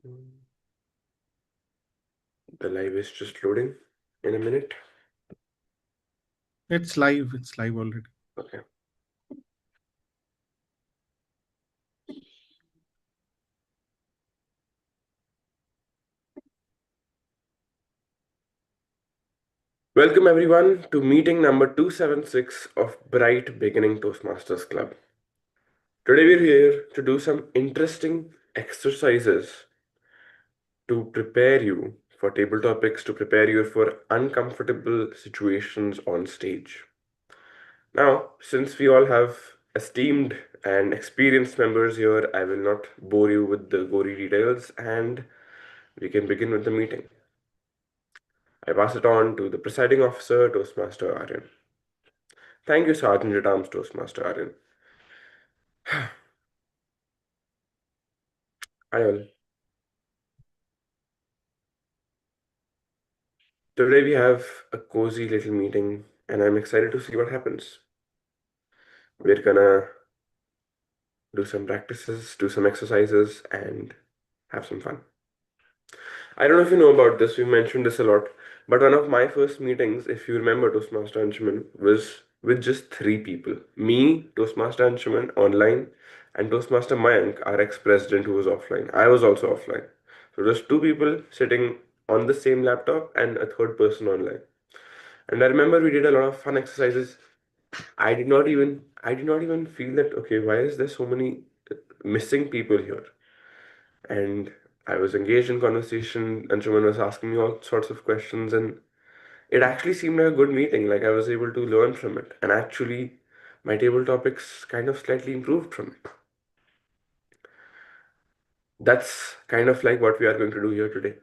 Mm, The live is just loading in a minute. It's live. It's live already. Okay. Welcome everyone to meeting number 276 of Bright Beginning Toastmasters Club. Today we're here to do some interesting exercises to prepare you for table topics, to prepare you for uncomfortable situations on stage. Now, since we all have esteemed and experienced members here, I will not bore you with the gory details and we can begin with the meeting. I pass it on to the presiding officer, Toastmaster Aryan. Thank you, Sergeant at Arms, Toastmaster Aryan. Hi all. Today we have a cozy little meeting and I'm excited to see what happens. We're gonna do some practices, do some exercises, and have some fun. I don't know if you know about this, we mentioned this a lot, but one of my first meetings, if you remember Toastmaster Anshuman, was with just three people. Me, Toastmaster Anshuman online, and Toastmaster Mayank, our ex-president who was offline. I was also offline. So just two people sitting on the same laptop and a third person online. And I remember we did a lot of fun exercises. I did not even feel that okay, why is there so many missing people here? And I was engaged in conversation, and Shuman was asking me all sorts of questions, and it actually seemed like a good meeting. Like I was able to learn from it, and actually, my table topics kind of slightly improved from it. That's kind of like what we are going to do here today.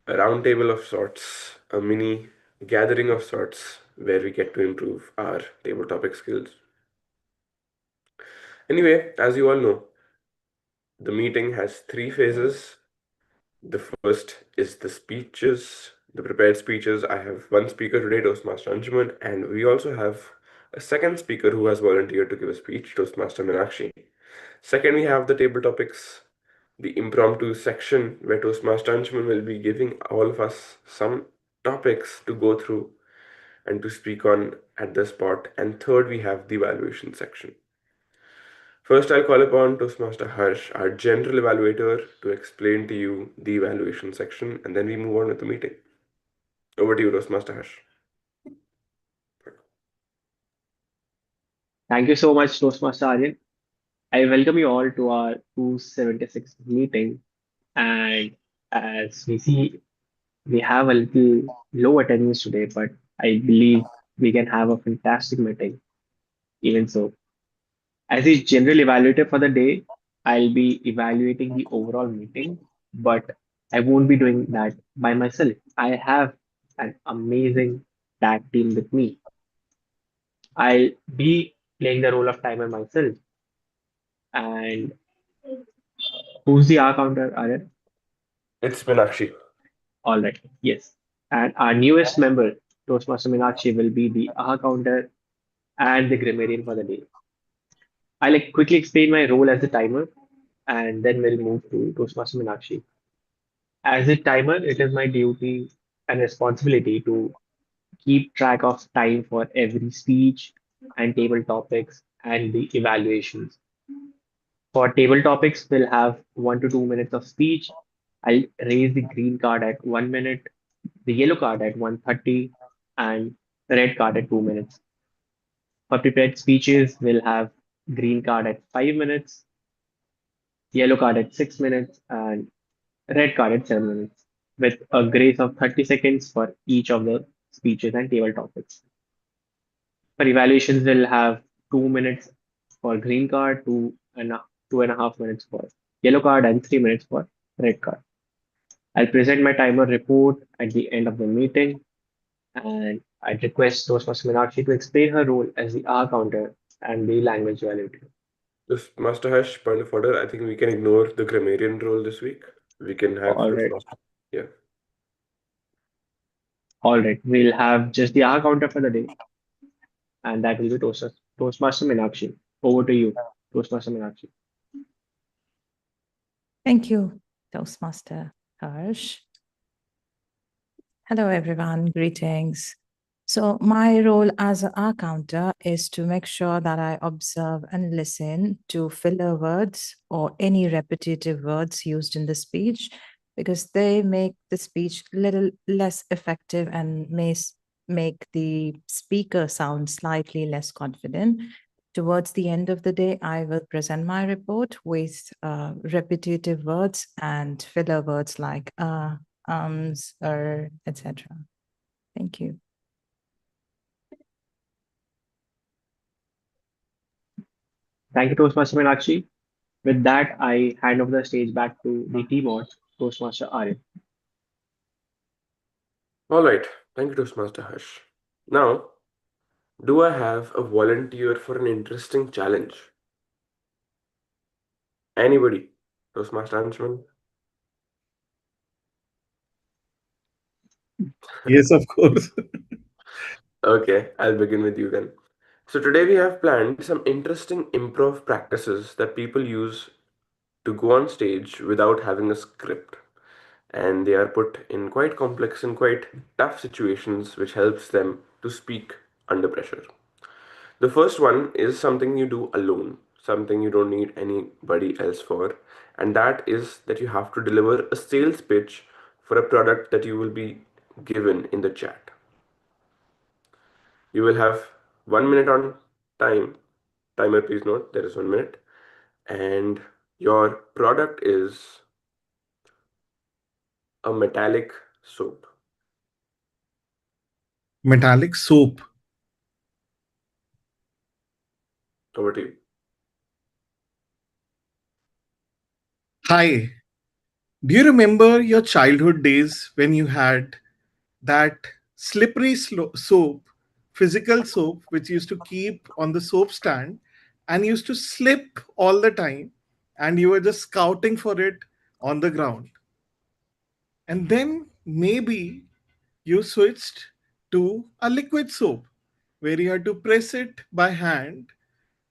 A round table of sorts, a mini gathering of sorts, where we get to improve our table topic skills. Anyway, as you all know, the meeting has three phases. The first is the speeches, the prepared speeches. I have one speaker today, Toastmaster Anjuman, and we also have a second speaker who has volunteered to give a speech, Toastmaster Meenakshi. Second, we have the table topics, the impromptu section where Toastmaster Anjuman will be giving all of us some topics to go through and to speak on at the spot. And third, we have the evaluation section. First, I'll call upon Toastmaster Harsh, our general evaluator, to explain to you the evaluation section, and then we move on with the meeting. Over to you, Toastmaster Harsh. Thank you so much, Toastmaster Aryan. I welcome you all to our 276 meeting. And as we see, we have a little low attendance today, but I believe we can have a fantastic meeting. Even so, as the general evaluator for the day, I'll be evaluating the overall meeting, but I won't be doing that by myself. I have an amazing tag team with me. I'll be playing the role of timer myself. And who's the R counter, Aryan? It's Meenakshi. All right, yes. And our newest member, Toastmaster Meenakshi, will be the AHA counter and the grammarian for the day. I'll quickly explain my role as the timer and then we'll move to Toastmaster Meenakshi. As a timer, it is my duty and responsibility to keep track of time for every speech and table topics and the evaluations. For table topics, we'll have 1 to 2 minutes of speech. I'll raise the green card at 1 minute, the yellow card at 1:30, and the red card at 2 minutes. For prepared speeches, we'll have green card at 5 minutes, yellow card at 6 minutes, and red card at 7 minutes, with a grace of 30 seconds for each of the speeches and table topics. For evaluations, we'll have 2 minutes for green card, 2.5 minutes for yellow card, and 3 minutes for red card. I'll present my timer report at the end of the meeting, and I'd request Toastmaster Meenakshi to explain her role as the R counter and the language validator. Toastmaster Harsh, point of order. I think we can ignore the grammarian role this week. We can have All right, Toastmaster. Yeah. all right. We'll have just the R counter for the day, and that will be Toastmaster Meenakshi. Over to you, Toastmaster Meenakshi. Thank you, Toastmaster Harsh. Hello, everyone. Greetings. So, my role as an R counter is to make sure that I observe and listen to filler words or any repetitive words used in the speech because they make the speech a little less effective and make the speaker sound slightly less confident. Towards the end of the day, I will present my report with repetitive words and filler words like or etc. Thank you. Thank you, Toastmaster Meenakshi. With that, I hand over the stage back to the team, Toastmaster Arif. All right, thank you, Toastmaster Harsh. Now, do I have a volunteer for an interesting challenge? Anybody? Toastmaster Anshuman? Yes, of course. Okay, I'll begin with you then. So today we have planned some interesting improv practices that people use to go on stage without having a script. And they are put in quite complex and quite tough situations, which helps them to speak under pressure. The first one is something you do alone, something you don't need anybody else for, and that is that you have to deliver a sales pitch for a product that you will be given in the chat. You will have 1 minute on time. Timer, please note, there is 1 minute. And your product is a metallic soap. Metallic soap. Over to you. Hi. Do you remember your childhood days when you had that slippery soap, physical soap, which used to keep on the soap stand and used to slip all the time, and you were just scouting for it on the ground? And then maybe you switched to a liquid soap where you had to press it by hand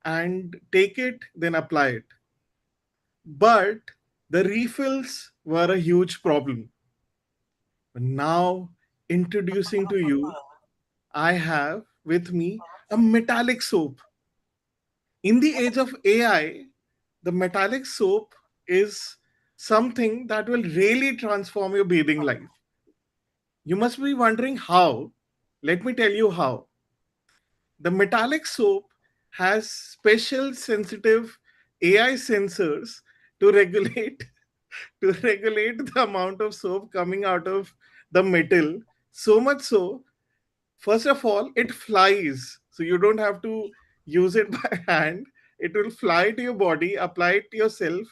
and take it, then apply it. But the refills were a huge problem. Now, introducing to you, I have with me a metallic soap. In the age of AI, the metallic soap is something that will really transform your bathing life. You must be wondering how. Let me tell you how. The metallic soap has special sensitive AI sensors to regulate to regulate the amount of soap coming out of the metal. So much so, first of all, it flies. So you don't have to use it by hand. It will fly to your body, apply it to yourself,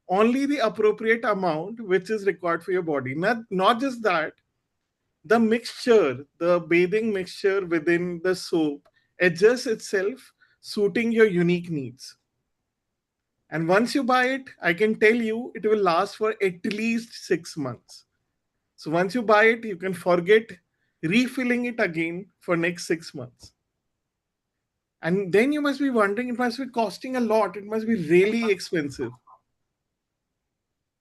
only the appropriate amount which is required for your body. Not just that, the mixture, the bathing mixture within the soap adjusts itself, suiting your unique needs. And once you buy it, I can tell you it will last for at least 6 months. So once you buy it, you can forget refilling it again for next 6 months. And then you must be wondering, it must be costing a lot. It must be really expensive.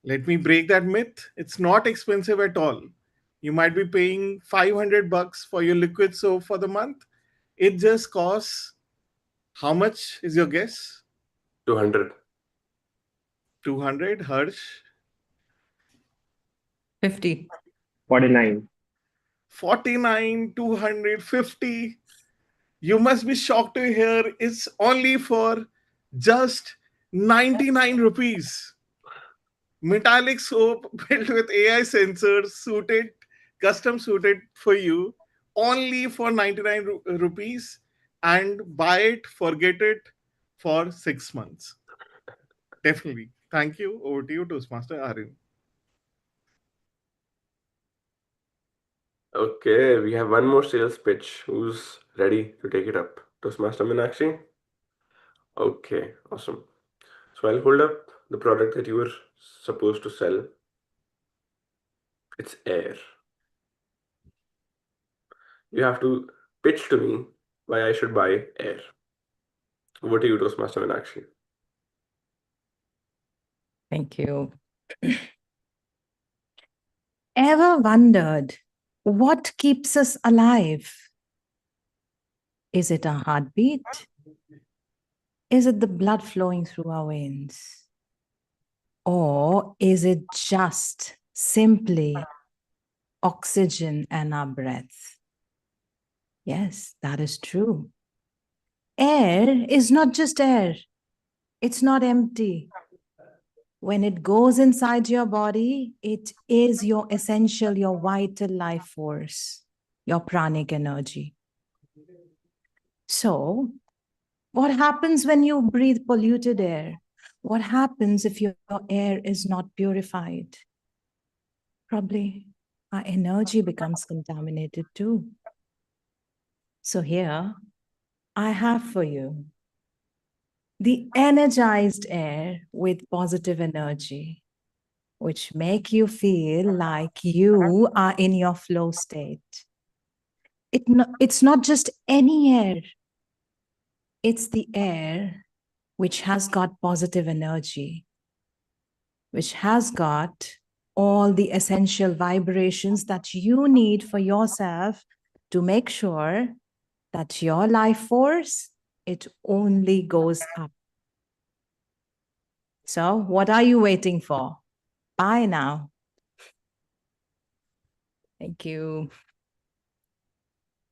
Let me break that myth. It's not expensive at all. You might be paying 500 bucks for your liquid soap for the month. It just costs, how much is your guess? 200. 200, Harsh? 50. 49. 49, 250. You must be shocked to hear it's only for just 99 rupees. Metallic soap built with AI sensors, custom suited for you, only for 99 rupees, and buy it, forget it for 6 months. Definitely. Thank you. Over to you, Toastmaster Arin. Okay, we have one more sales pitch. Who's ready to take it up? Toastmaster Meenakshi? Okay, awesome. So I'll hold up the product that you were supposed to sell. It's air. You have to pitch to me why I should buy air. Over to you, Toastmaster Meenakshi. Thank you. Ever wondered what keeps us alive? Is it our heartbeat? Is it the blood flowing through our veins? Or is it just simply oxygen and our breath? Yes, that is true. Air is not just air, it's not empty. When it goes inside your body, it is your essential, your vital life force, your pranic energy. So, what happens when you breathe polluted air? What happens if your air is not purified? Probably our energy becomes contaminated too. So, here I have for you the energized air with positive energy, which make you feel like you are in your flow state. It's not just any air, it's the air which has got positive energy, which has got all the essential vibrations that you need for yourself to make sure that your life force, it only goes up. So what are you waiting for? Bye now. Thank you.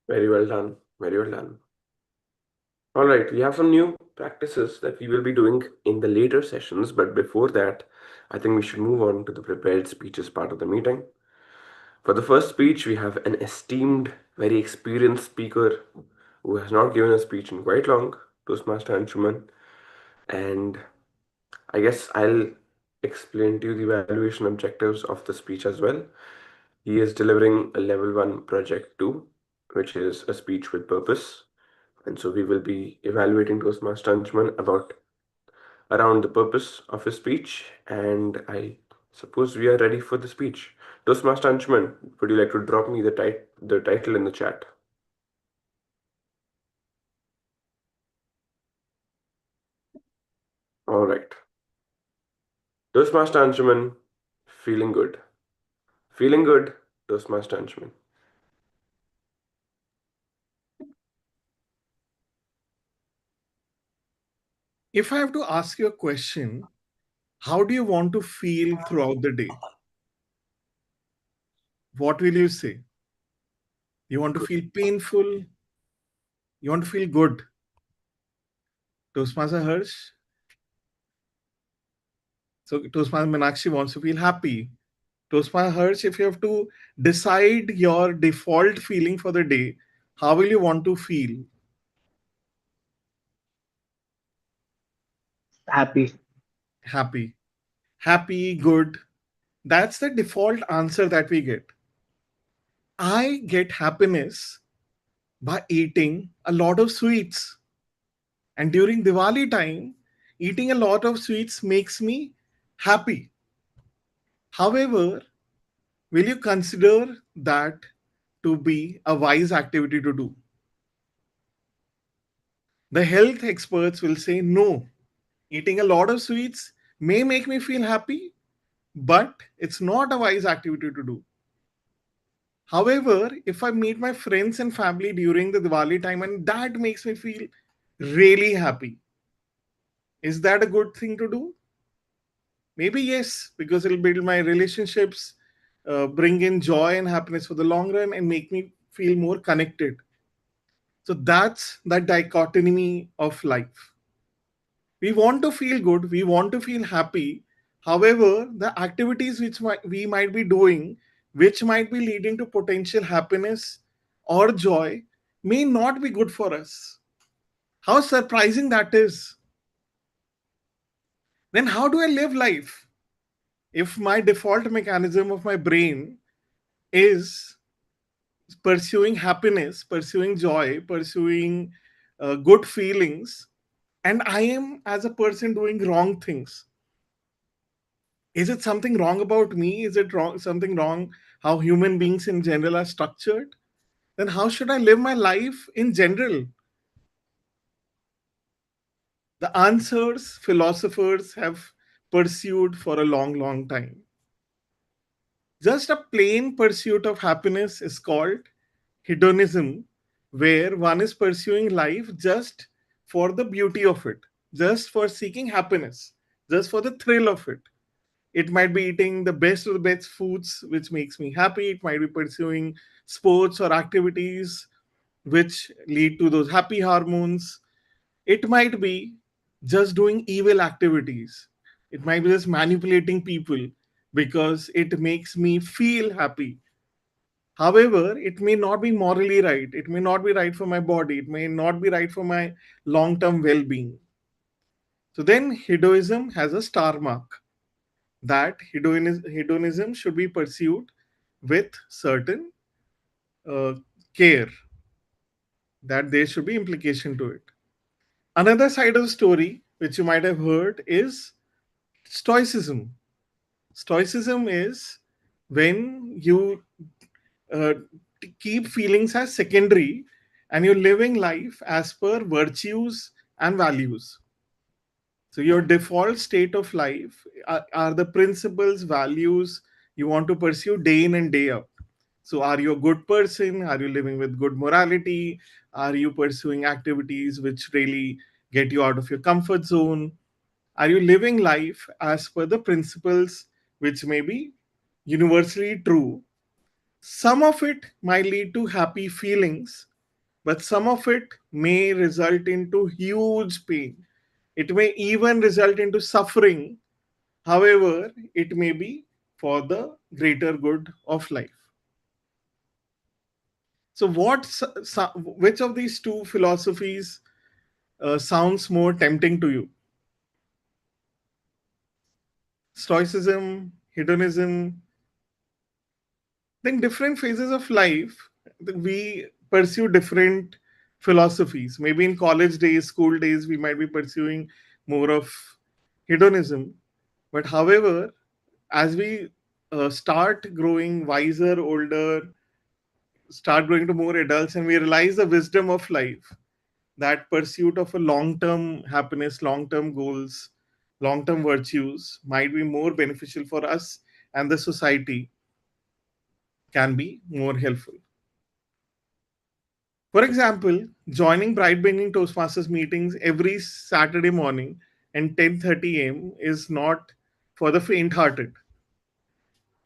Very well done. Very well done. All right, we have some new practices that we will be doing in the later sessions, but before that, I think we should move on to the prepared speeches part of the meeting. For the first speech, we have an esteemed, very experienced speaker who has not given a speech in quite long, Toastmaster Anshuman. And I guess I'll explain to you the evaluation objectives of the speech as well. He is delivering a level 1 project 2, which is a speech with purpose. And so we will be evaluating Toastmaster Anshuman about around the purpose of his speech. And I suppose we are ready for the speech. Toastmaster Anshuman, would you like to drop me the title in the chat? All right. Toastmaster Anshuman, feeling good. Feeling good, Toastmaster Anshuman. If I have to ask you a question, how do you want to feel throughout the day? What will you say? You want to feel painful? You want to feel good? Toastmaster Harsh? So Toastmaster Meenakshi wants to feel happy. Toastmaster Harsh, if you have to decide your default feeling for the day, how will you want to feel? Happy. Happy. Happy, good. That's the default answer that we get. I get happiness by eating a lot of sweets. And during Diwali time, eating a lot of sweets makes me happy. However, will you consider that to be a wise activity to do? The health experts will say no. Eating a lot of sweets may make me feel happy, but it's not a wise activity to do. However, if I meet my friends and family during the Diwali time and that makes me feel really happy, is that a good thing to do? Maybe yes, because it'll build my relationships, bring in joy and happiness for the long run, and make me feel more connected. So that's that dichotomy of life. We want to feel good, we want to feel happy. However, the activities which we might be doing, which might be leading to potential happiness or joy, may not be good for us. How surprising that is. Then, how do I live life? If my default mechanism of my brain is pursuing happiness, pursuing joy, pursuing good feelings, and I am as a person doing wrong things, is it something wrong about me? Is it wrong, something wrong how human beings in general are structured? Then how should I live my life in general? The answers philosophers have pursued for a long, long time. Just a plain pursuit of happiness is called hedonism, where one is pursuing life just for the beauty of it, just for seeking happiness, just for the thrill of it. It might be eating the best of the best foods, which makes me happy. It might be pursuing sports or activities which lead to those happy hormones. It might be just doing evil activities. It might be just manipulating people because it makes me feel happy. However, it may not be morally right. It may not be right for my body. It may not be right for my long term well being. So then, hedonism has a star mark that hedonism should be pursued with certain uh, care, that there should be implication to it. Another side of the story, which you might have heard, is Stoicism. Stoicism is when you uh, keep feelings as secondary and you're living life as per virtues and values. So, your default state of life are the principles, values you want to pursue day in and day out. So, are you a good person? Are you living with good morality? Are you pursuing activities which really get you out of your comfort zone? Are you living life as per the principles which may be universally true? Some of it might lead to happy feelings, but some of it may result into huge pain. It may even result into suffering. However, it may be for the greater good of life. So, which of these two philosophies sounds more tempting to you? Stoicism, hedonism. Then different phases of life, we pursue different philosophies. Maybe in college days, school days, we might be pursuing more of hedonism. But however, as we start growing wiser, older, start growing to more adults, and we realize the wisdom of life, that pursuit of a long term happiness, long term goals, long term virtues might be more beneficial for us and the society, can be more helpful. For example, joining Bright Bringing Toastmasters meetings every Saturday morning and 10:30 a.m. is not for the faint-hearted.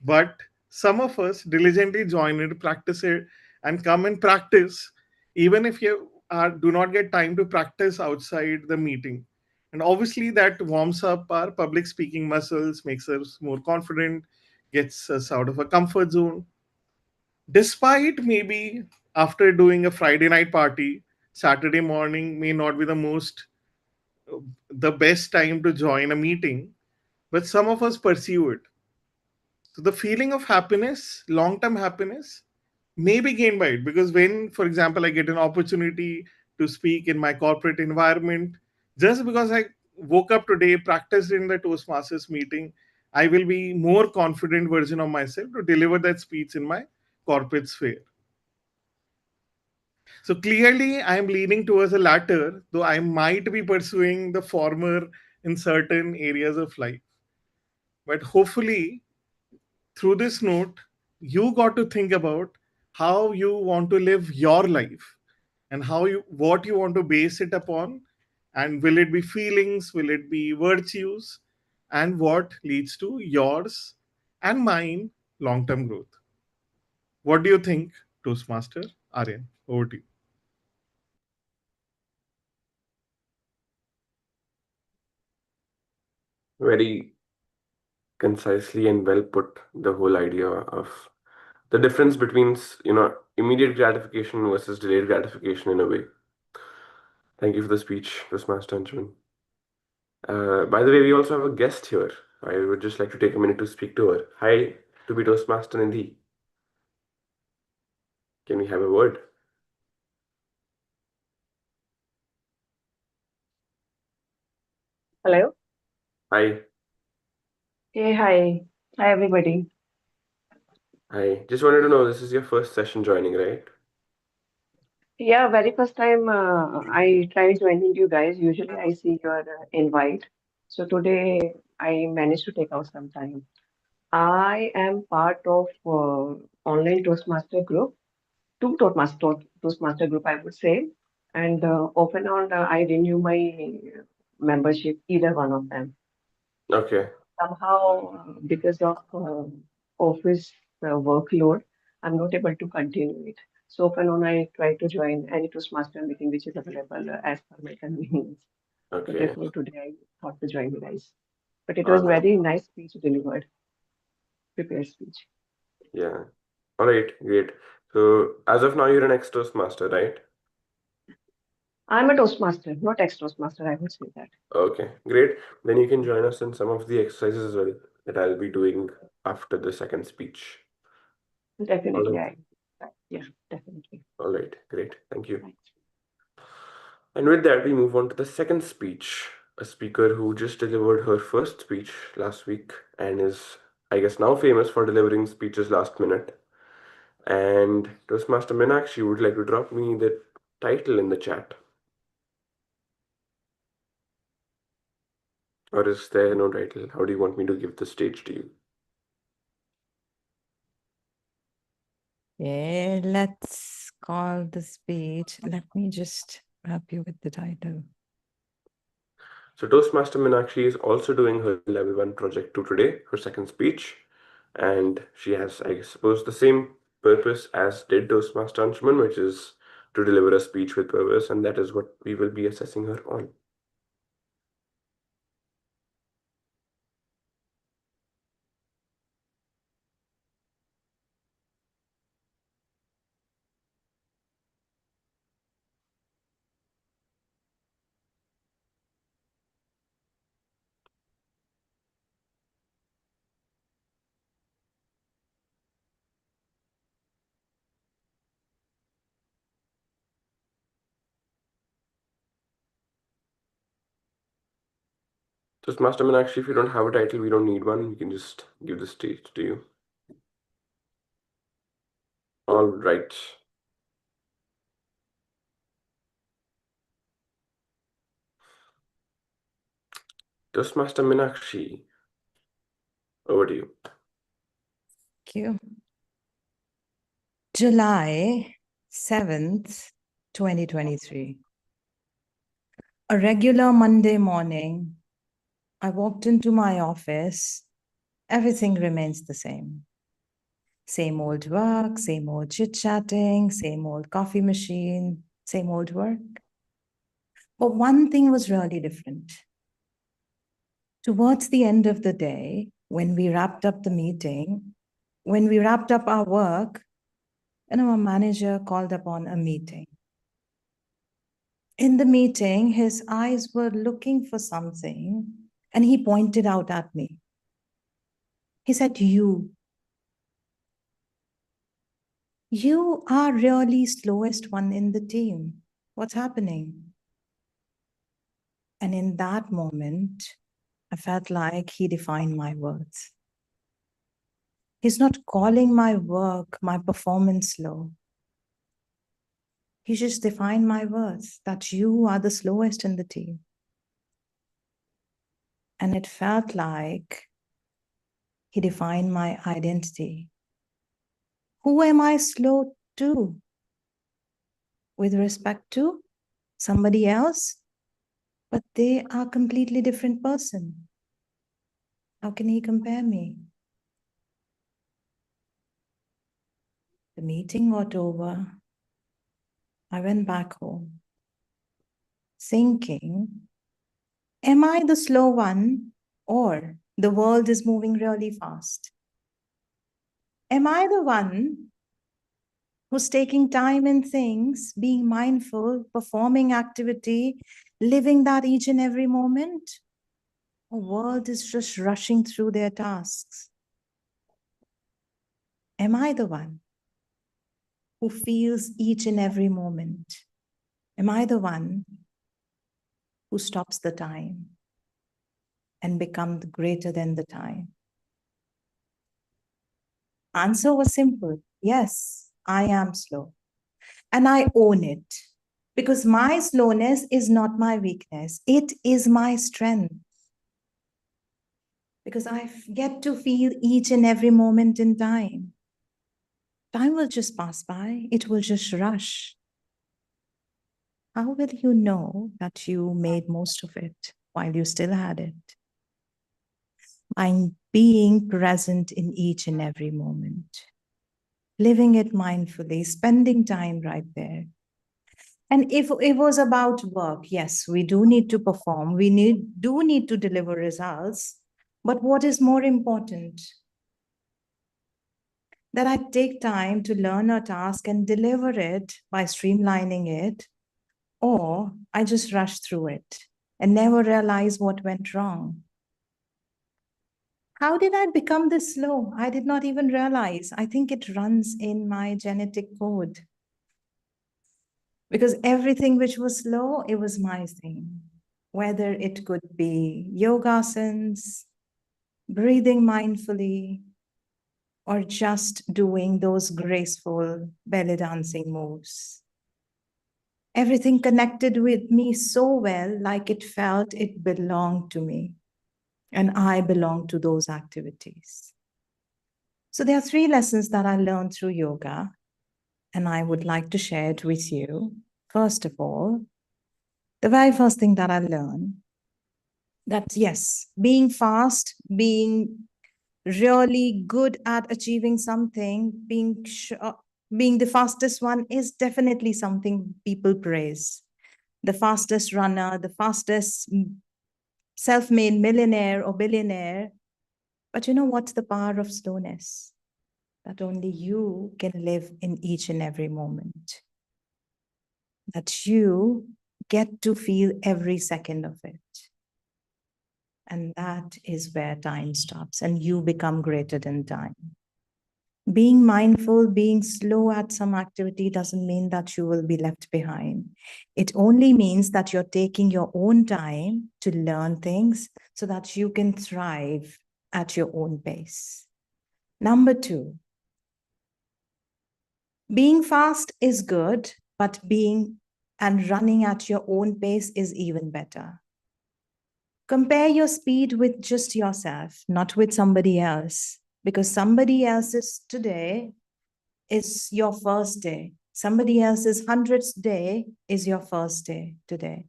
But some of us diligently join it, practice it, and come and practice, even if do not get time to practice outside the meeting. And obviously, that warms up our public speaking muscles, makes us more confident, gets us out of a comfort zone. Despite maybe after doing a Friday night party, Saturday morning may not be the best time to join a meeting, but some of us pursue it. So the feeling of happiness, long term happiness, may be gained by it, because when, for example, I get an opportunity to speak in my corporate environment, just because I woke up today, practiced in the Toastmasters meeting, I will be more confident version of myself to deliver that speech in my corporate sphere. So clearly, I am leaning towards the latter, though I might be pursuing the former in certain areas of life. But hopefully, through this note, you got to think about how you want to live your life and what you want to base it upon, and will it be feelings, will it be virtues, and what leads to yours and mine long-term growth. What do you think, Toastmaster Aryan? Over to you. Very concisely and well put, the whole idea of the difference between, immediate gratification versus delayed gratification in a way. Thank you for the speech, Toastmaster Anjuman. By the way, we also have a guest here. I would just like to take a minute to speak to her. Hi, to be Toastmaster Nidhi. Can we have a word? Hello. Hi, Hey, hi. Hi, everybody. hi. Just wanted to know, this is your first session joining, right? Yeah, very first time I tried joining you guys. Usually I see your invite. So today I managed to take out some time. I am part of online Toastmaster group, two Toastmaster group, I would say, and off and on I renew my membership, either one of them. Okay. Somehow, because of office workload, I'm not able to continue it. So off and on, I try to join any Toastmaster meeting which is available as per my convenience. So Okay. therefore, today I thought to join you guys. But it All was right. very nice speech delivered, prepared speech. Yeah. All right. Great. So as of now, you're an ex-Toastmaster, right? I'm a Toastmaster, not ex-Toastmaster, I would say that. Okay. Great. Then you can join us in some of the exercises as well that I'll be doing after the second speech. All Definitely, right. yeah, definitely. All right. Great. Thank you. Thanks. And with that, we move on to the second speech. A speaker who just delivered her first speech last week and is, I guess, now famous for delivering speeches last minute. And Toastmaster Meenakshi would like to drop me the title in the chat. Or is there no title? How do you want me to give the stage to you? Yeah, let's call the speech. Let me just help you with the title. So Toastmaster Meenakshi is also doing her level 1 project 2 today, her second speech. And she has, I suppose, the same purpose as did Toastmaster Anshuman, which is to deliver a speech with purpose, and that is what we will be assessing her on. Toastmaster Meenakshi, if you don't have a title, we don't need one. We can just give the stage to you. All right. Toastmaster Meenakshi, over to you. Thank you. July 7th, 2023. A regular Monday morning, I walked into my office. Everything remains the same. Same old work, same old chit-chatting, same old coffee machine, same old work. But one thing was really different. Towards the end of the day, when we wrapped up the meeting, when we wrapped up our work, and our manager called upon a meeting. In the meeting, his eyes were looking for something, and he pointed out at me. He said, You are really slowest one in the team. What's happening? And in that moment, I felt like he defined my words. He's not calling my work, my performance slow. He just defined my words that you are the slowest in the team. And it felt like he defined my identity. Who am I slow to? With respect to somebody else? But they are a completely different person. How can he compare me? The meeting got over. I went back home, thinking, am I the slow one, or the world is moving really fast? Am I the one who's taking time in things, being mindful, performing activity, living that each and every moment? The world is just rushing through their tasks. Am I the one who feels each and every moment? Am I the one who stops the time and becomes greater than the time? Answer was simple. Yes, I am slow. And I own it because my slowness is not my weakness. It is my strength. because I get to feel each and every moment in time. Time will just pass by, it will just rush. How will you know that you made most of it while you still had it? By being present in each and every moment, living it mindfully, spending time right there. And if it was about work, yes, we do need to perform, we do need to deliver results. But what is more important? That I take time to learn a task and deliver it by streamlining it, or I just rush through it and never realize what went wrong. How did I become this slow? I did not even realize. I think it runs in my genetic code. Because everything which was slow, it was my thing. Whether it could be yogasans, breathing mindfully, or just doing those graceful belly dancing moves. Everything connected with me so well, like it felt it belonged to me, and I belonged to those activities. So there are 3 lessons that I learned through yoga, and I would like to share it with you. First of all, the very first thing that I learned, that yes, being fast, being really good at achieving something, being the fastest one is definitely something people praise. The fastest runner, the fastest self-made millionaire or billionaire. But you know what's the power of slowness? That only you can live in each and every moment. That you get to feel every second of it. And that is where time stops and you become greater than time. Being mindful, being slow at some activity doesn't mean that you will be left behind. It only means that you're taking your own time to learn things so that you can thrive at your own pace. Number 2, being fast is good, but being and running at your own pace is even better. Compare your speed with just yourself, not with somebody else, because somebody else's today is your first day. Somebody else's 100th day is your first day today.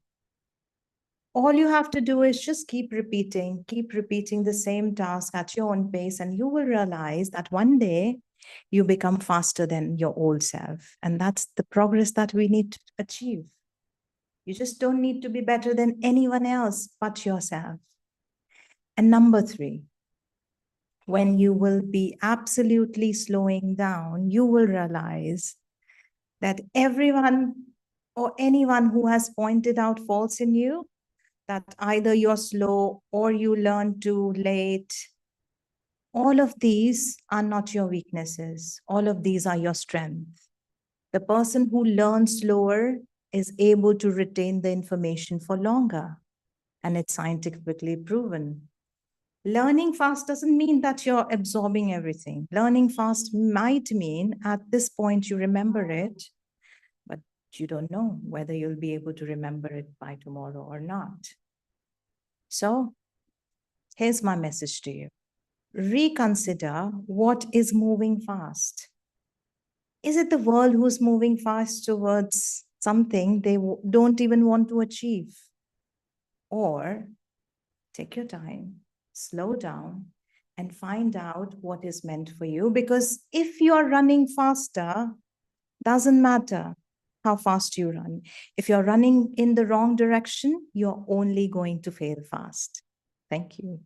All you have to do is just keep repeating the same task at your own pace, and you will realize that one day you become faster than your old self. And that's the progress that we need to achieve. You just don't need to be better than anyone else but yourself. And number 3, when you will be absolutely slowing down, you will realize that everyone or anyone who has pointed out faults in you, that either you're slow or you learn too late, all of these are not your weaknesses. All of these are your strength. The person who learns slower is able to retain the information for longer, and it's scientifically proven. Learning fast doesn't mean that you're absorbing everything. Learning fast might mean at this point you remember it, but you don't know whether you'll be able to remember it by tomorrow or not. So here's my message to you. Reconsider what is moving fast. Is it the world who's moving fast towards something they don't even want to achieve? Or take your time, slow down, and find out what is meant for you. Because if you're running faster, doesn't matter how fast you run. If you're running in the wrong direction, you're only going to fail fast. Thank you.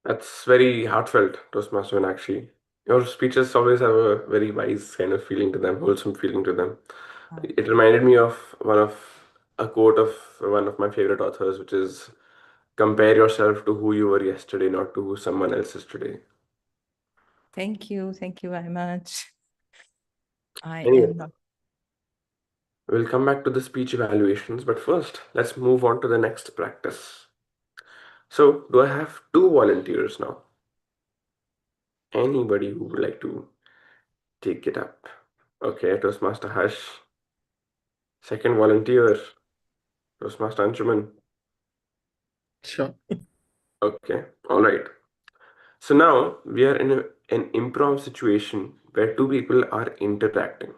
That's very heartfelt, Toastmaster Meenakshi. Your speeches always have a very wise kind of feeling to them, wholesome feeling to them. It reminded me of a quote of one of my favorite authors, which is compare yourself to who you were yesterday, not to who someone else is today. Thank you. Thank you very much. I Anyway, am not. we'll come back to the speech evaluations, but first, let's move on to the next practice. So, do I have 2 volunteers now? Anybody who would like to take it up? Okay, Toastmaster Harsh. Second volunteer, Toastmaster Anshuman. Sure. Okay, all right. So now we are in an improv situation where two people are interacting.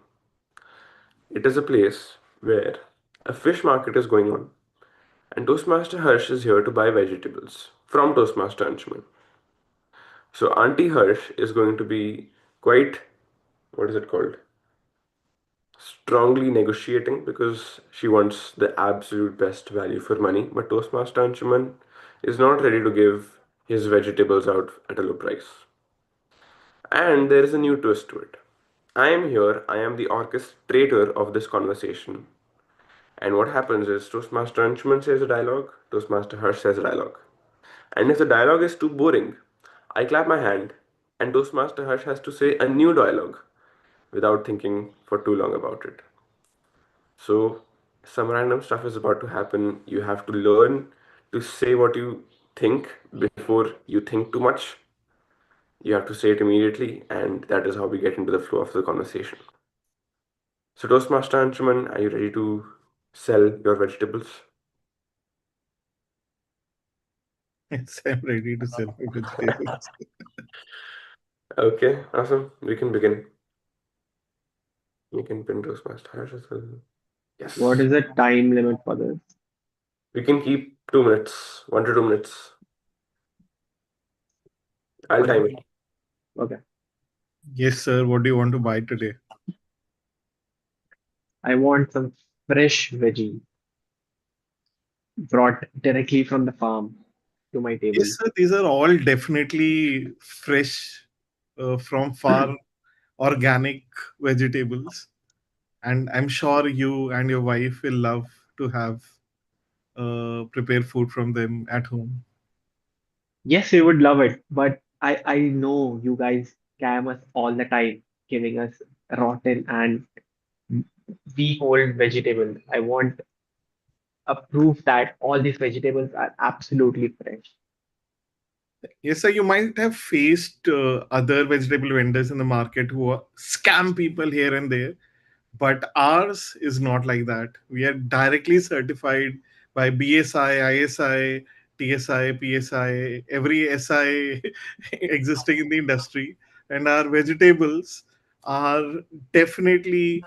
It is a place where a fish market is going on, and Toastmaster Harsh is here to buy vegetables from Toastmaster Anshuman. So Auntie Harsh is going to be quite, what is it called? Strongly negotiating because she wants the absolute best value for money, but Toastmaster Anshuman is not ready to give his vegetables out at a low price. And there is a new twist to it. I am here, I am the orchestrator of this conversation. And what happens is Toastmaster Anshuman says a dialogue, Toastmaster Harsh says a dialogue. And if the dialogue is too boring, I clap my hand, and Toastmaster Harsh has to say a new dialogue without thinking for too long about it. So, some random stuff is about to happen. You have to learn to say what you think before you think too much. You have to say it immediately, and that is how we get into the flow of the conversation. So, Toastmaster Anshuman, are you ready to sell your vegetables? Yes, I'm ready to sell my vegetables. Okay, awesome. We can begin. We can pin Toastmaster Harsh as well. What Yes. is the time limit for this? We can keep 2 minutes, 1 to 2 minutes. I'll time it. Okay. Yes, sir. What do you want to buy today? I want some fresh veggie brought directly from the farm to my table. Yes, sir. These are all definitely fresh from far organic vegetables. And I'm sure you and your wife will love to have prepare food from them at home. Yes, we would love it, but I know you guys scam us all the time, giving us rotten and week old vegetables. I want a proof that all these vegetables are absolutely fresh. Yes, sir. You might have faced other vegetable vendors in the market who scam people here and there, but ours is not like that. We are directly certified by BSI, ISI, TSI, PSI, every SI existing in the industry, and our vegetables are definitely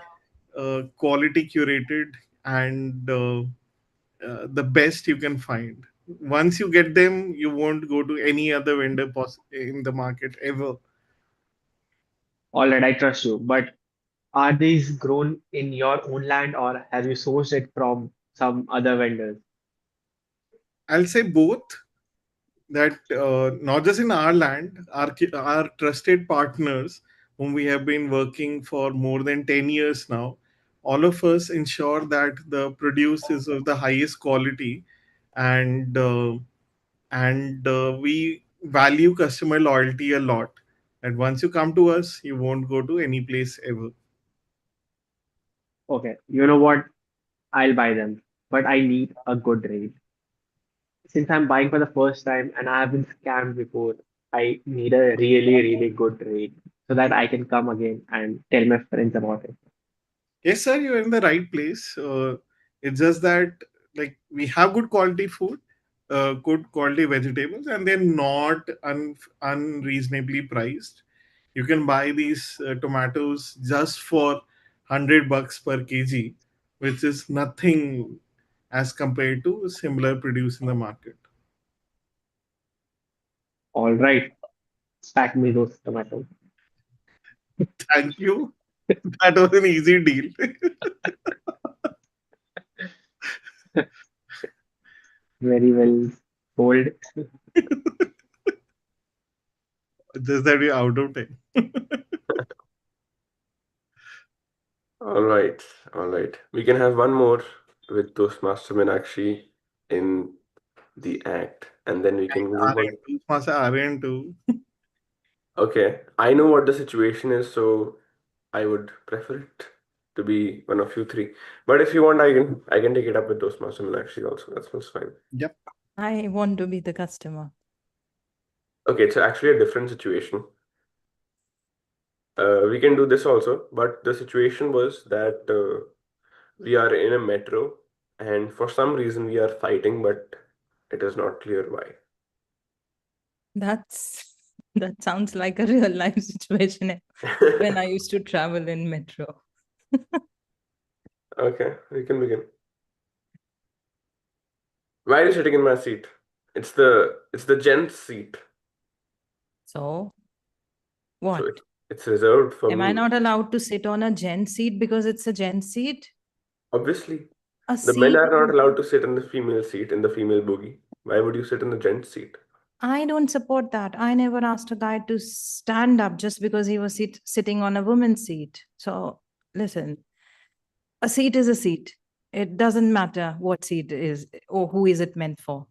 quality curated and the best you can find. Once you get them, you won't go to any other vendor in the market ever. All right, I trust you, but are these grown in your own land or have you sourced it from some other vendors? I'll say both. That not just in our land, our trusted partners, whom we have been working for more than 10 years now, all of us ensure that the produce is of the highest quality, and we value customer loyalty a lot. And once you come to us, you won't go to any place ever. Okay, you know what? I'll buy them, but I need a good rate. Since I'm buying for the first time and I have been scammed before, I need a really, really good rate so that I can come again and tell my friends about it. Yes, sir, you're in the right place. It's just that, like, we have good quality food, good quality vegetables, and they're not unreasonably priced. You can buy these tomatoes just for $100 per kg, which is nothing as compared to similar produce in the market. All right, pack me those tomatoes. Thank you. That was an easy deal. Very well sold. Just that we're out of time. All right, all right. We can have one more with Toastmaster Meenakshi in the act, and then we can move on. RN2, Masa RN2. Okay, I know what the situation is, so I would prefer it to be one of you three. But if you want, I can take it up with Toastmaster Meenakshi also. That's fine. Yep. I want to be the customer. Okay, it's actually a different situation. We can do this also, but the situation was that we are in a metro, and for some reason we are fighting, but it is not clear why. That's that sounds like a real life situation when I used to travel in metro. Okay, we can begin. Why are you sitting in my seat? It's the gent's seat, So so what? it's reserved for Am I me. not allowed to sit on a gent seat because it's a gent seat? Obviously, A the men seat. are not allowed to sit in the female seat in the female bogie. Why would you sit in the gent's seat? I don't support that. I never asked a guy to stand up just because he was sitting on a woman's seat. So listen, a seat is a seat. It doesn't matter what seat it is or who is it meant for.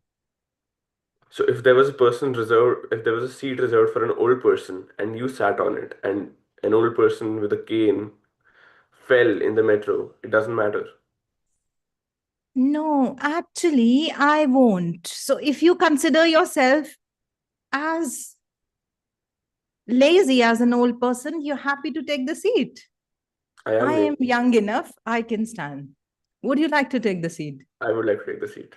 So if there was a person reserved, if there was a seat reserved for an old person and you sat on it and an old person with a cane fell in the metro, it doesn't matter. No, actually, I won't. So if you consider yourself as lazy as an old person, you're happy to take the seat. I am I am lazy. young enough, I can stand. Would you like to take the seat? I would like to take the seat.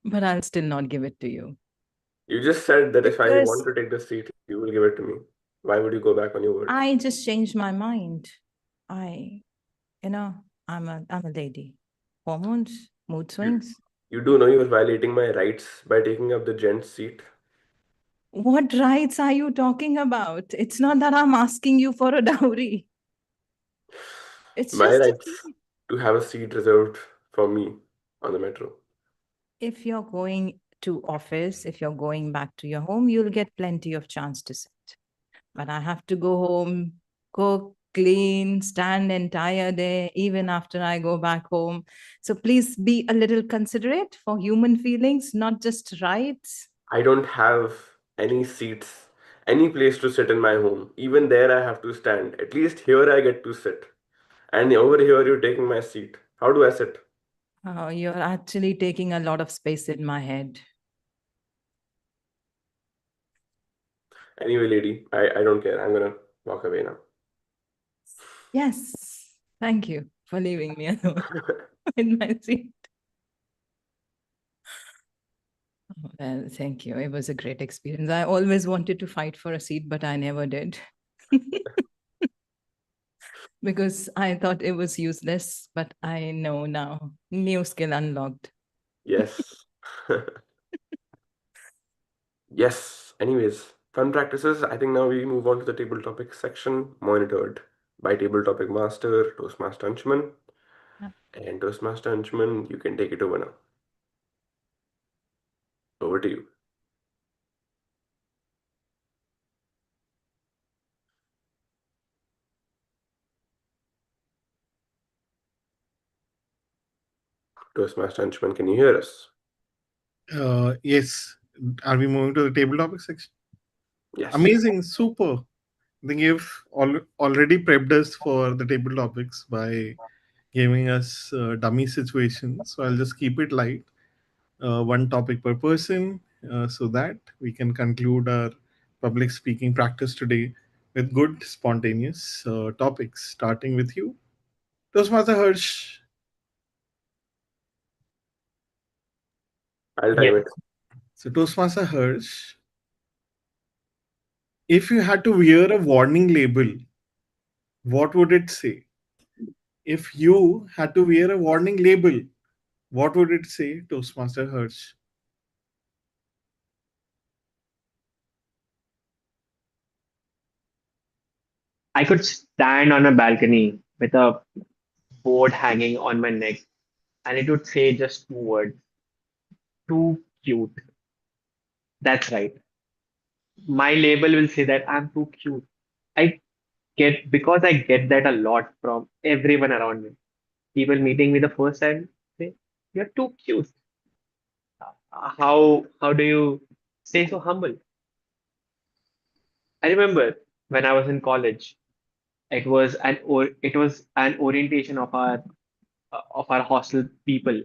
But I'll still not give it to you. You just said that if I want Because to take the seat, you will give it to me. Why would you go back on your word? I just changed my mind. You know, I'm a lady. Hormones, mood You, swings. you do know you're violating my rights by taking up the gent's seat. What rights are you talking about? It's not that I'm asking you for a dowry. It's My just a rights to have a seat reserved for me on the metro. if you're going to office, if you're going back to your home, you'll get plenty of chance to sit. But I have to go home, cook, clean, stand entire day, even after I go back home. So please be a little considerate for human feelings, not just rights. I don't have any seats, any place to sit in my home. Even there, I have to stand. At least here, I get to sit. And over here, you're taking my seat. How do I sit? You're actually taking a lot of space in my head. Anyway, lady, I don't care. I'm gonna walk away now. Yes, thank you for leaving me alone in my seat. Well, thank you. It was a great experience. I always wanted to fight for a seat, but I never did. Because I thought it was useless, but I know now. New skill unlocked. Yes. Yes. Anyways, fun practices. I think now we move on to the table topic section, monitored by table topic master, Toastmaster Anshman. Yeah. And Toastmaster Anshman, you can take it over now. Over to you. Toastmaster Anshman, can you hear us? Yes. Are we moving to the table topic section? Yes. Amazing, super. I think you've already prepped us for the table topics by giving us dummy situations. So I'll just keep it light, one topic per person, so that we can conclude our public speaking practice today with good spontaneous topics. Starting with you, Toastmaster Hirsch. I'll time Yes. it. So Toastmaster Hirsch, if you had to wear a warning label, what would it say? If you had to wear a warning label, what would it say, Toastmaster Hirsch? I could stand on a balcony with a board hanging on my neck, and it would say just two words: too cute. That's right. My label will say that I'm too cute. I because I get that a lot from everyone around me. People meeting me the first time say, "You're too cute." How do you stay so humble? I remember when I was in college, it was an orientation of our hostel people.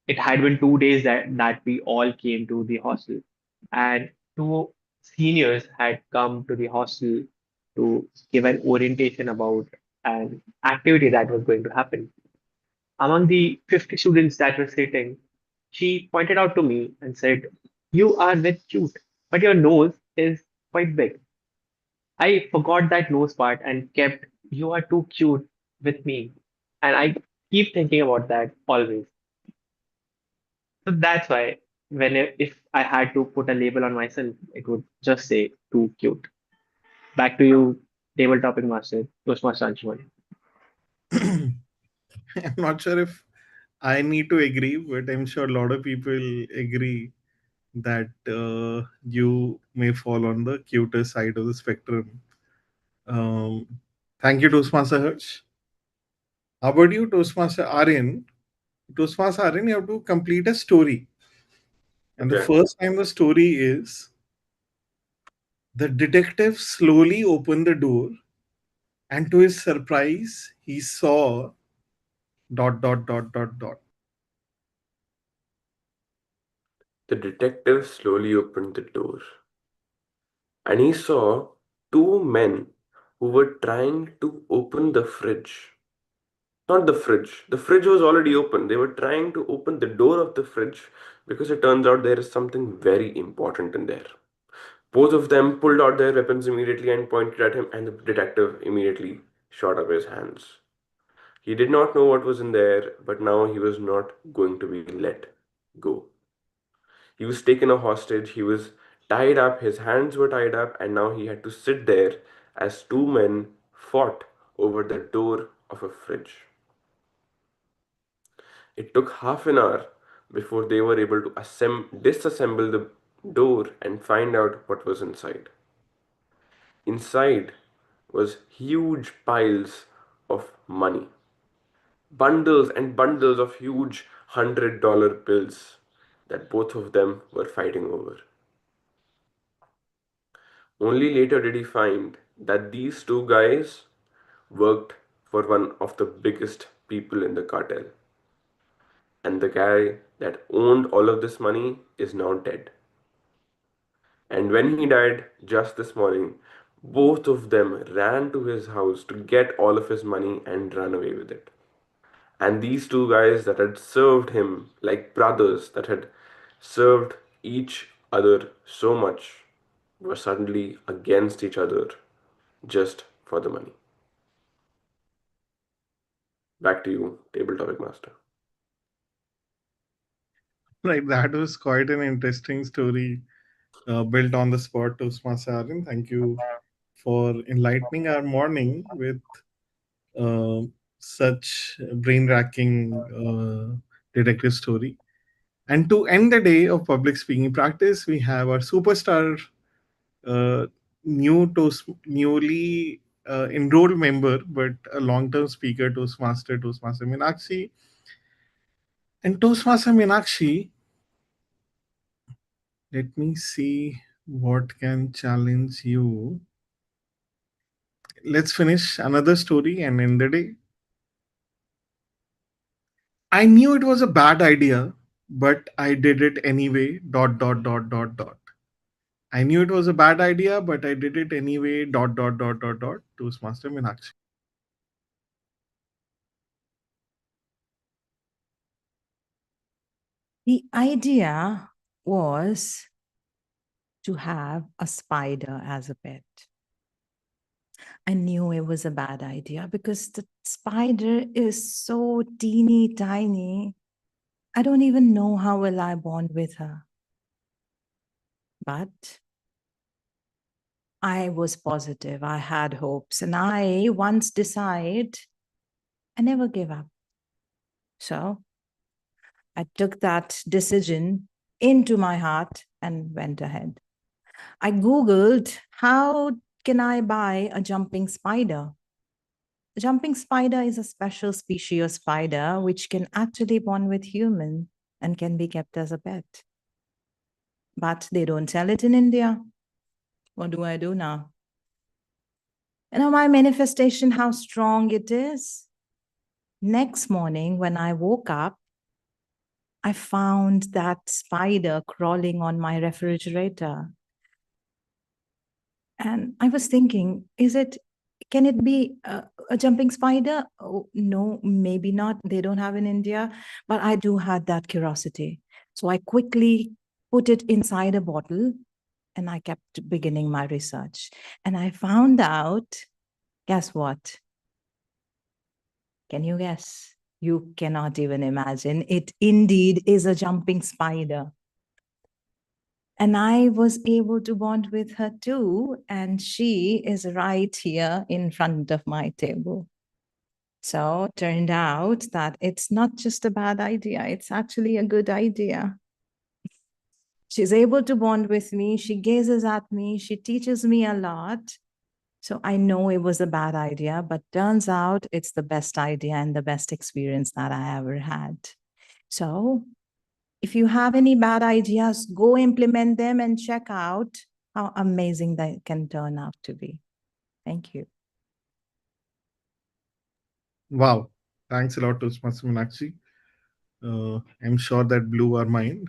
It had been 2 days that we all came to the hostel, and two seniors had come to the hostel to give an orientation about an activity that was going to happen. Among the 50 students that were sitting, she pointed out to me and said, "You are very cute, but your nose is quite big." I forgot that nose part and kept "You are too cute" with me. And I keep thinking about that always. So that's why if I had to put a label on myself, it would just say "too cute." Back to you, table topic master, Toastmaster Anshuman. I'm not sure if I need to agree, but I'm sure a lot of people agree that you may fall on the cuter side of the spectrum. Um, Thank you, Toastmaster Hirsch. How about you, Toastmaster Aryan? Toastmaster Aryan, you have to complete a story. And the Okay. first time the story is the detective slowly opened the door, and to his surprise, he saw dot dot dot dot dot. The detective slowly opened the door, and he saw two men who were trying to open the fridge. Not the fridge. The fridge was already open. They were trying to open the door of the fridge because it turns out there is something very important in there. Both of them pulled out their weapons immediately and pointed at him, and the detective immediately shot up his hands. He did not know what was in there, but now he was not going to be let go. He was taken a hostage, he was tied up, his hands were tied up, and now he had to sit there as two men fought over the door of a fridge. It took half an hour before they were able to disassemble the door and find out what was inside. Inside was huge piles of money, bundles and bundles of huge $100 bills that both of them were fighting over. Only later did he find that these two guys worked for one of the biggest people in the cartel. And the guy that owned all of this money is now dead. And when he died just this morning, both of them ran to his house to get all of his money and run away with it. And these two guys that had served him like brothers, that had served each other so much, were suddenly against each other just for the money. Back to you, Table Topic Master. Right, that was quite an interesting story built on the spot, Toastmaster Aryan. Thank you for enlightening our morning with uh, such brain racking detective story. And to end the day of public speaking practice, we have our superstar, uh, newly enrolled member, but a long term speaker, Toastmaster Meenakshi. And Toastmaster Meenakshi, let me see what can challenge you. Let's finish another story and end the day. I knew it was a bad idea, but I did it anyway. Dot dot dot dot dot. I knew it was a bad idea, but I did it anyway. Dot dot dot dot dot. Toastmaster Meenakshi. The idea was to have a spider as a pet. I knew it was a bad idea because the spider is so teeny tiny. I don't even know how will I bond with her. But I was positive. I had hopes. And I once decide, I never give up. So I took that decision into my heart and went ahead. I Googled, how can I buy a jumping spider? A jumping spider is a special species of spider which can actually bond with human and can be kept as a pet. But they don't sell it in India. What do I do now? You know, my manifestation, how strong it is. Next morning, when I woke up, I found that spider crawling on my refrigerator. And I was thinking, can it be a jumping spider? Oh, no, maybe not. They don't have in India, but I do had that curiosity. So I quickly put it inside a bottle and I kept beginning my research. And I found out, guess what? Can you guess? You cannot even imagine. It indeed is a jumping spider. And I was able to bond with her too. And she is right here in front of my table. So turned out that it's not just a bad idea, it's actually a good idea. She's able to bond with me. She gazes at me. She teaches me a lot. So I know it was a bad idea, but turns out it's the best idea and the best experience that I ever had. So if you have any bad ideas, go implement them and check out how amazing they can turn out to be. Thank you. Wow. Thanks a lot, Toastmaster Meenakshi. I'm sure that blew our mind.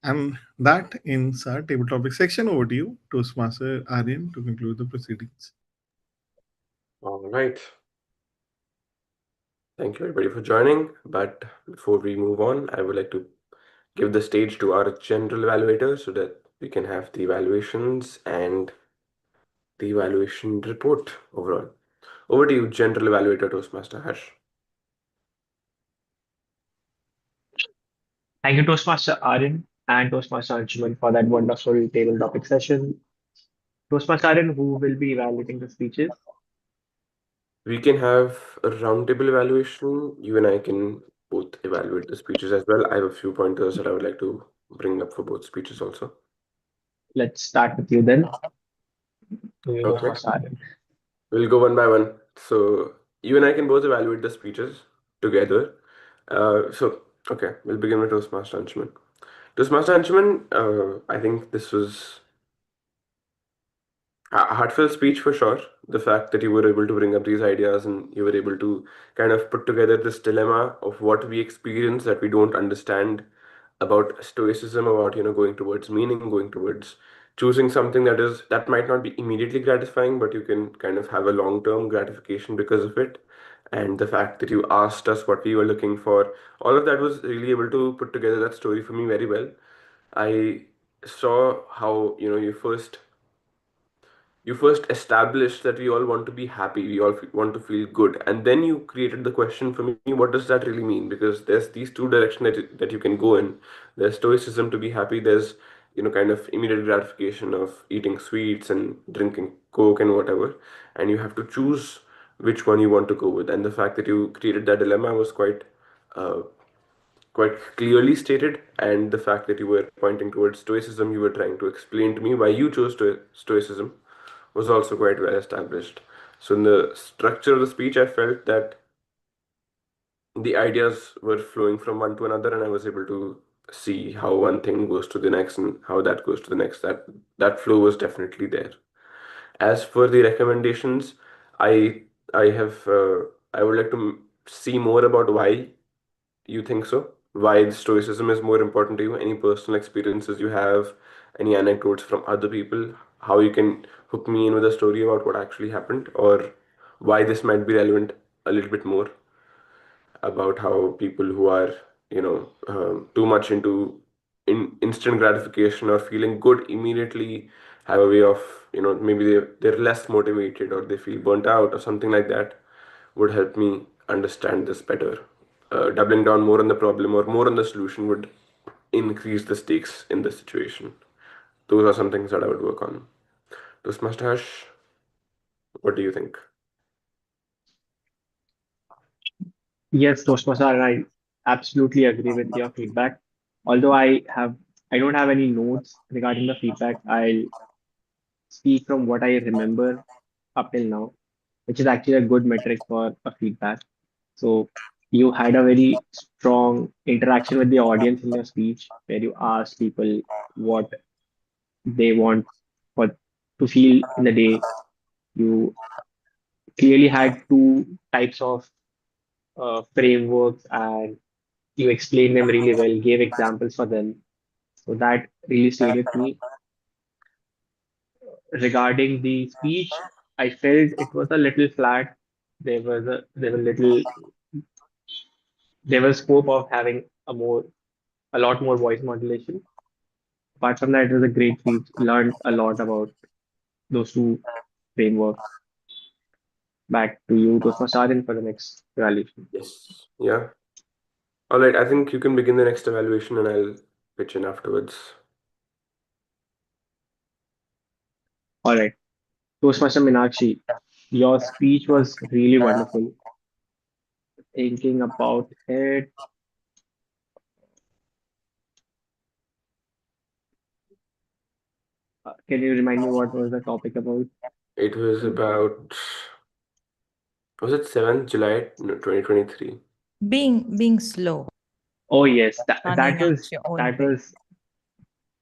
And that ends our table topic section. Over to you, Toastmaster Aryan, to conclude the proceedings. All right. Thank you everybody for joining. But before we move on, I would like to give the stage to our general evaluator so that we can have the evaluations and the evaluation report overall. Over to you, general evaluator Toastmaster Harsh. Thank you, Toastmaster Aryan and Toastmaster Anjuman, for that wonderful table topic session. Toastmaster Aryan, who will be evaluating the speeches? We can have a roundtable evaluation. You and I can both evaluate the speeches as well. I have a few pointers that I would like to bring up for both speeches also. Let's start with you then, Okay. Toastmaster Aryan. We'll go one by one. So you and I can both evaluate the speeches together. Okay, we'll begin with Toastmaster Anshuman. Toastmaster Anshuman, I think this was a heartfelt speech for sure. The fact that you were able to bring up these ideas and you were able to kind of put together this dilemma of what we experience that we don't understand about stoicism, about going towards meaning, going towards choosing something that might not be immediately gratifying, but you can kind of have a long-term gratification because of it. And the fact that you asked us what we were looking for, all of that was really able to put together that story for me very well. I saw how you first established that we all want to be happy, we all want to feel good, and then you created the question for me, what does that really mean? Because there's these two directions that you can go in. There's stoicism to be happy, there's kind of immediate gratification of eating sweets and drinking coke and whatever, and you have to choose which one you want to go with. And the fact that you created that dilemma was uh, quite clearly stated, and the fact that you were pointing towards stoicism, you were trying to explain to me why you chose stoicism, was also quite well established. So in the structure of the speech, I felt that the ideas were flowing from one to another, and I was able to see how one thing goes to the next and how that goes to the next. That flow was definitely there. As for the recommendations, I I have I would like to see more about why you think so? Why the stoicism is more important to you? Any personal experiences you have? Any anecdotes from other people? How you can hook me in with a story about what actually happened? Or why this might be relevant a little bit more about how people who are, too much into instant gratification or feeling good immediately have a way of, maybe they're less motivated or they feel burnt out or something like that would help me understand this better. Doubling down more on the problem or more on the solution would increase the stakes in the situation. Those are some things that I would work on. Those mustache, what do you think? Yes, Toastmaster Aryan, I absolutely agree with your feedback. Although I don't have any notes regarding the feedback. I'll speak from what I remember up till now, which is actually a good metric for a feedback. So you had a very strong interaction with the audience in your speech where you asked people what they want for to feel in the day. You clearly had two types of frameworks and you explained them really well, gave examples for them. So that really stayed with me. regarding the speech, I felt it was a little flat. There was scope of having a lot more voice modulation. Apart from that, it was a great speech. Learned a lot about those two frameworks. Back to you, Toastmaster, for the next evaluation. Yes. Yeah. All right. I think you can begin the next evaluation and I'll pitch in afterwards. All right, Toastmaster Minakshi, your speech was really wonderful. Thinking about it, can you remind me what was the topic about? It was about, was it 7th July 2023? Being slow, Oh yes, running at your own that pace. was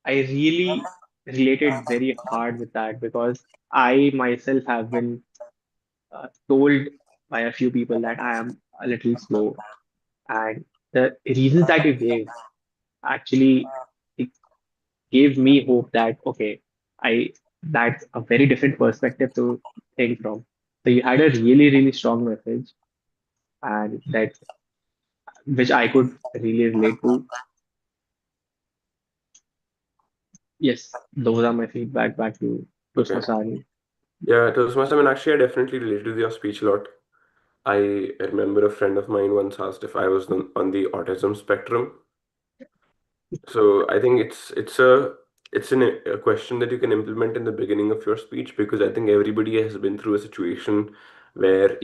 I really related very hard with that because I myself have been told by a few people that I am a little slow, and the reasons that you gave actually it gave me hope that okay, I that's a very different perspective to think from. So you had a really strong message, and that which I could really relate to. Yes, those are my feedback back to Okay. Toastmasani. Yeah, Toastmaster, I mean, actually, I definitely related with your speech a lot. I remember a friend of mine once asked if I was on the autism spectrum. So I think it's a question that you can implement in the beginning of your speech because I think everybody has been through a situation where,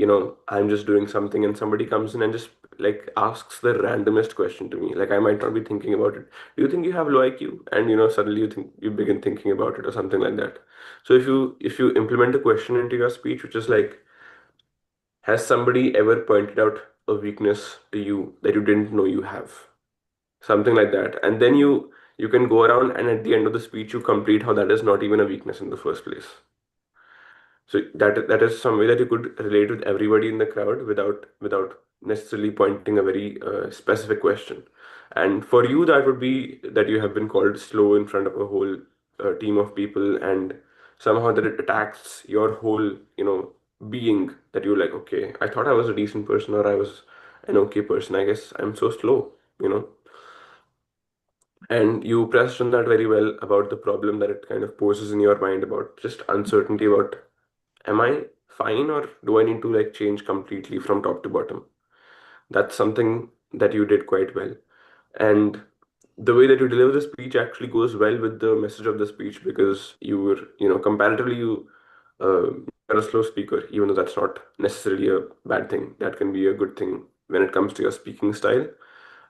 I'm just doing something and somebody comes in and just like asks the randomest question to me. Like I might not be thinking about it. Do you think you have low IQ? And suddenly you begin thinking about it or something like that. So if you implement a question into your speech, which is like, has somebody ever pointed out a weakness to you that you didn't know you have? Something like that. And then you can go around and at the end of the speech you complete how that is not even a weakness in the first place. So that is some way that you could relate with everybody in the crowd without necessarily pointing a very specific question. And for you, that would be that you have been called slow in front of a whole team of people, and somehow that it attacks your whole being. That you're like, okay, I thought I was a decent person or I was an okay person. I guess I'm so slow. You know. And you pressed on that very well about the problem that it kind of poses in your mind about just uncertainty about, am I fine or do I need to like change completely from top to bottom? That's something that you did quite well. And the way that you deliver the speech actually goes well with the message of the speech because you were, comparatively, you are a slow speaker, even though that's not necessarily a bad thing. That can be a good thing when it comes to your speaking style.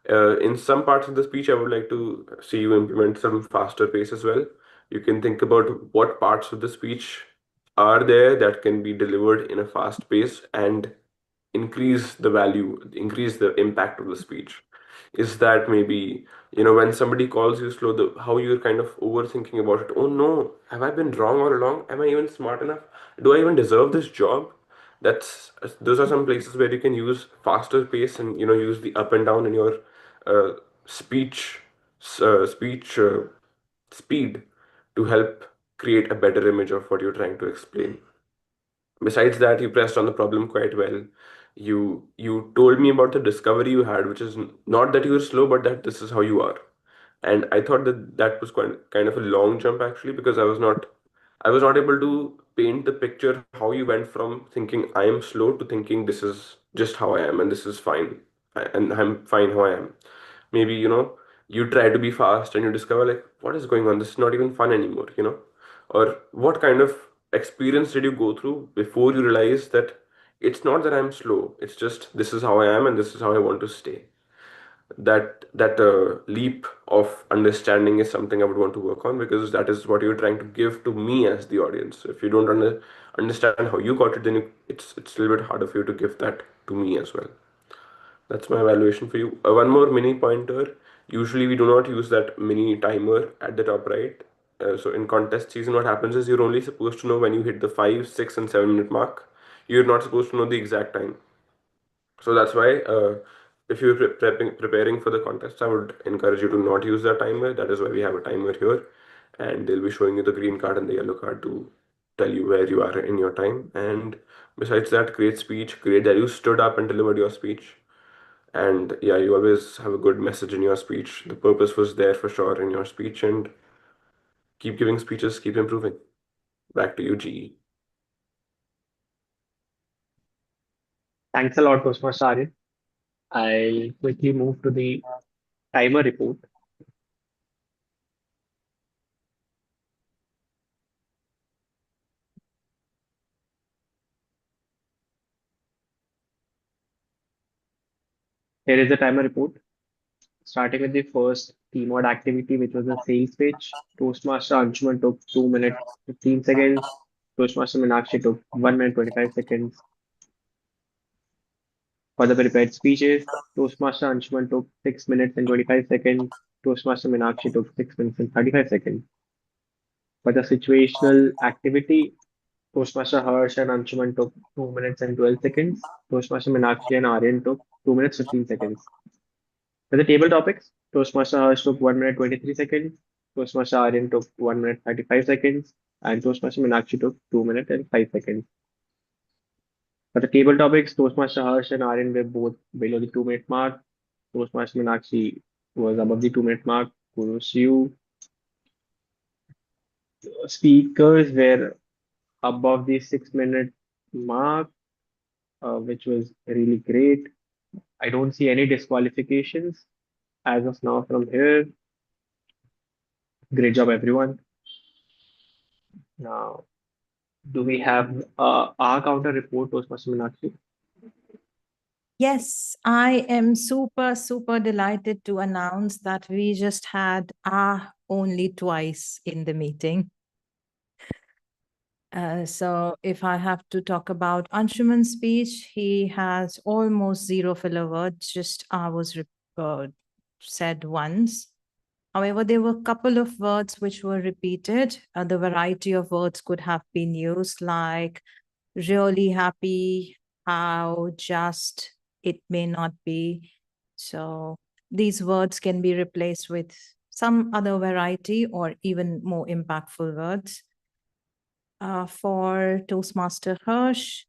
In some parts of the speech, I would like to see you implement some faster pace as well. You can think about what parts of the speech are there that can be delivered in a fast pace and increase the value, increase the impact of the speech. Is that maybe, when somebody calls you slow, how you're kind of overthinking about it? Oh no, have I been wrong all along? Am I even smart enough? Do I even deserve this job? Those are some places where you can use faster pace and use the up and down in your uh, speech speech speed to help create a better image of what you're trying to explain. Besides that, you pressed on the problem quite well. You told me about the discovery you had, which is not that you were slow, but that this is how you are. And I thought that that was quite kind of a long jump actually, because I was not able to paint the picture how you went from thinking I am slow to thinking this is just how I am and this is fine. And I'm fine how I am. Maybe, you try to be fast and you discover like what is going on? This is not even fun anymore. Or what kind of experience did you go through before you realize that it's not that I'm slow, it's just this is how I am and this is how I want to stay. That leap of understanding is something I would want to work on because that is what you're trying to give to me as the audience. If you don't understand how you got it, then it's a little bit harder for you to give that to me as well. That's my evaluation for you. One more mini pointer. Usually we do not use that mini timer at the top right. So in contest season, what happens is you're only supposed to know when you hit the 5, 6, and 7 minute mark. You're not supposed to know the exact time. So that's why if you're preparing for the contest, I would encourage you to not use that timer. That is why we have a timer here, and they'll be showing you the green card and the yellow card to tell you where you are in your time. And besides that, create speech, create that you stood up and delivered your speech. And yeah, you always have a good message in your speech. The purpose was there for sure in your speech, and keep giving speeches, keep improving. Back to you, GE. Thanks a lot, Toastmaster Aryan. I'll quickly move to the timer report. Here is the timer report. Starting with the first keyword activity, which was the sales pitch. Toastmaster Anshuman took 2 minutes 15 seconds. Toastmaster Meenakshi took 1 minute 25 seconds. For the prepared speeches, Toastmaster Anshuman took 6 minutes and 25 seconds. Toastmaster Meenakshi took 6 minutes and 35 seconds. For the situational activity, Toastmaster Harsh and Anshuman took 2 minutes and 12 seconds. Toastmaster Meenakshi and Aryan took 2 minutes 15 seconds. For the table topics, Toastmaster Harsh took 1 minute 23 seconds. Toastmaster Aryan took 1 minute 35 seconds. And Toastmaster Meenakshi took 2 minutes and 5 seconds. For the table topics, Toastmaster Harsh and Aryan were both below the 2 minute mark. Toastmaster Meenakshi was above the 2 minute mark. Kudos to you. Speakers were above the 6 minute mark, which was really great. I don't see any disqualifications as of now from here. Great job, everyone. Now, do we have our counter report, Toastmaster Meenakshi? Yes, I am super, super delighted to announce that we just had only twice in the meeting. So if I have to talk about Anshuman's speech, he has almost zero filler words, just was said once. However, there were a couple of words which were repeated. The variety of words could have been used, like really happy, how, just, it may not be. So these words can be replaced with some other variety or even more impactful words. For Toastmaster Hirsch,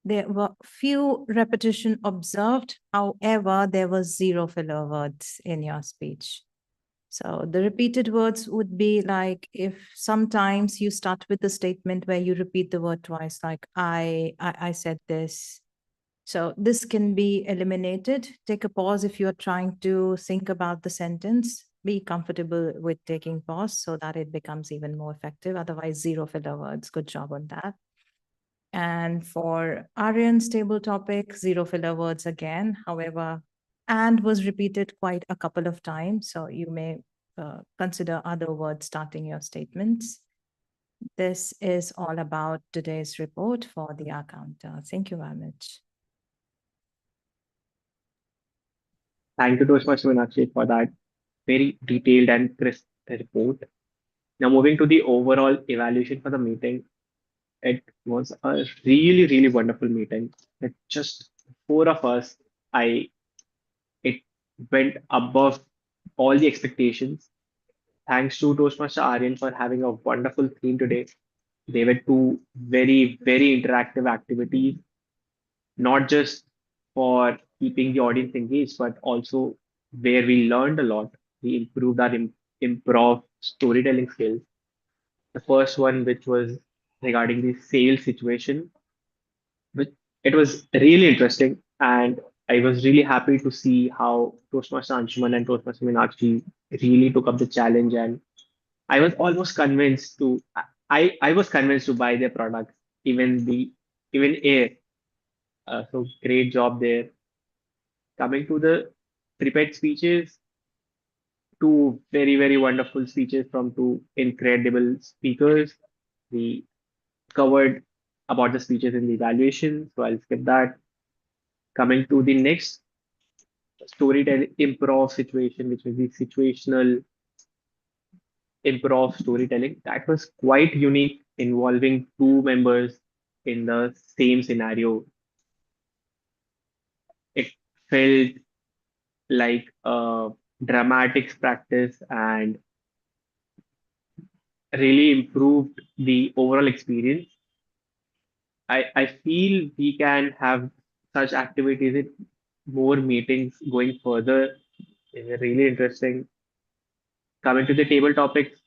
there were few repetition observed. However, there was zero filler words in your speech. So the repeated words would be like if sometimes you start with a statement where you repeat the word twice, like I said this. So this can be eliminated. Take a pause if you're trying to think about the sentence. Be comfortable with taking pause so that it becomes even more effective. Otherwise, zero filler words. Good job on that. And for Aryan's table topic, zero filler words again. However, and was repeated quite a couple of times. So you may consider other words starting your statements. This is all about today's report for the R counter. Thank you very much. Thank you, Toastmaster Meenakshi, for that very detailed and crisp report. Now, moving to the overall evaluation for the meeting, it was a really, really wonderful meeting. With just four of us, it went above all the expectations. Thanks to Toastmaster Aryan for having a wonderful theme today. They were two very, very interactive activities, not just for keeping the audience engaged, but also where we learned a lot. We improved our improv storytelling skills. The first one, which was regarding the sales situation, which it was really interesting. And I was really happy to see how Toastmaster Anshuman and Toastmaster Meenakshi really took up the challenge. And I was almost convinced to, I was convinced to buy their products, even air. So great job there. Coming to the prepared speeches, two very, very wonderful speeches from two incredible speakers. We covered about the speeches in the evaluation, so I'll skip that. Coming to the next storytelling improv situation, which was the situational improv storytelling, that was quite unique, involving two members in the same scenario. It felt like a dramatics practice and really improved the overall experience. I feel we can have such activities in more meetings going further. It's really interesting. Coming to the table topics,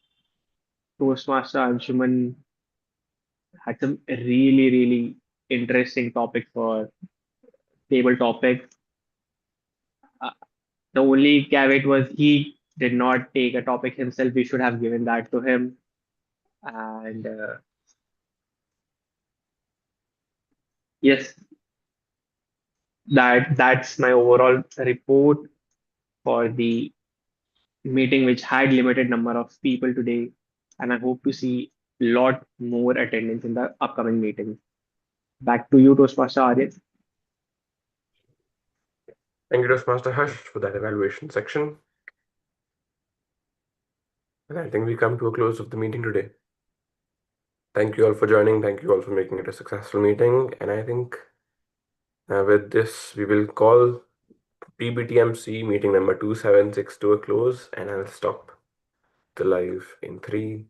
Toastmaster Anshuman had some really interesting topics for table topics. Uh, the only caveat was he did not take a topic himself. We should have given that to him. And yes, that's my overall report for the meeting, which had limited number of people today. And I hope to see a lot more attendance in the upcoming meetings. Back to you, Toastmaster Aryan. Thank you, Toastmaster Harsh, for that evaluation section. And I think we come to a close of the meeting today. Thank you all for joining. Thank you all for making it a successful meeting. And I think with this, we will call PBTMC meeting number 2762 a close, and I'll stop the live in 3,